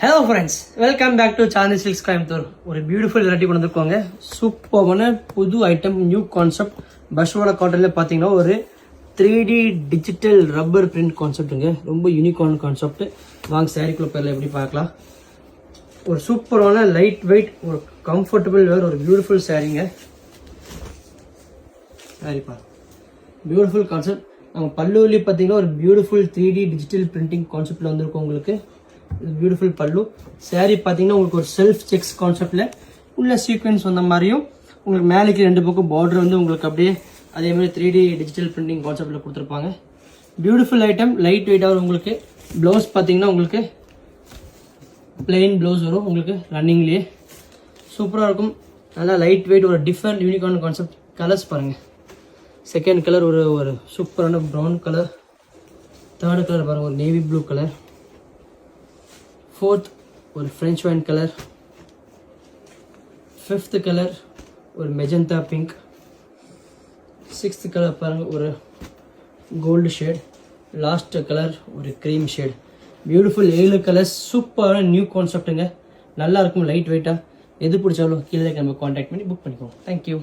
Hello friends, welcome back to Shanthi silks Coimbatore. ஒரு beautiful variety கொண்டு வந்துருக்கோங்க. சூப்பரான புது ஐட்டம், நியூ கான்செப்ட். பஷ்வாலா காட்டன்ல பார்த்தீங்கன்னா ஒரு 3D டிஜிட்டல் ரப்பர் பிரிண்ட் கான்செப்ட்டுங்க. ரொம்ப யூனிக்கான கான்செப்ட். வாங்க சாரிக்குள்ள பேரில் எப்படி பார்க்கலாம். ஒரு சூப்பரான லைட் வெயிட், ஒரு கம்ஃபர்டபுள் வேர், ஒரு பியூட்டிஃபுல் சாரீங்க. சாரிப்பா பியூட்டிஃபுல் கான்செப்ட். நம்ம பல்லுவலி பார்த்தீங்கன்னா ஒரு பியூட்டிஃபுல் 3D டிஜிட்டல் பிரிண்டிங் கான்செப்ட்ல வந்திருக்கோம். உங்களுக்கு பியூட்டிஃபுல் பல்லு. சாரி பார்த்தீங்கன்னா உங்களுக்கு ஒரு செல்ஃப் செக்ஸ் கான்செப்ட்ல உள்ள சீக்வன்ஸ் வந்த மாதிரியும், உங்களுக்கு மேலேக்கு 2 பக்கம் பார்டர் வந்து உங்களுக்கு அப்படியே அதே மாதிரி 3D டிஜிட்டல் பிரிண்டிங் கான்செப்ட்ல கொடுத்துருப்பாங்க. பியூட்டிஃபுல் ஐட்டம், லைட் வெயிட்டாக வரும். உங்களுக்கு ப்ளவுஸ் பார்த்தீங்கன்னா உங்களுக்கு பிளெயின் ப்ளவுஸ் வரும். உங்களுக்கு ரன்னிங்லேயே சூப்பராக இருக்கும். நல்லா லைட் வெயிட், ஒரு டிஃப்ரெண்ட் யூனிக்கான கான்செப்ட். கலர்ஸ் பாருங்கள். செகண்ட் கலர் ஒரு சூப்பரான ப்ரௌன் கலர். தேர்டு கலர் பாருங்கள், ஒரு நேவி ப்ளூ கலர். ஃபோர்த் ஒரு French wine colour. Fifth colour ஒரு மெஜந்தா பிங்க். சிக்ஸ்த் கலர் பாருங்கள், ஒரு கோல்டு ஷேட். லாஸ்ட் கலர் ஒரு க்ரீம் ஷேட். Beautiful 7 colours. சூப்பரான நியூ கான்செப்ட்டுங்க. நல்லா இருக்கும், லைட் வெயிட்டாக. எது பிடிச்சாலும் கீழே நம்ம கான்டாக்ட் பண்ணி புக் பண்ணிக்கோங்க. தேங்க்யூ.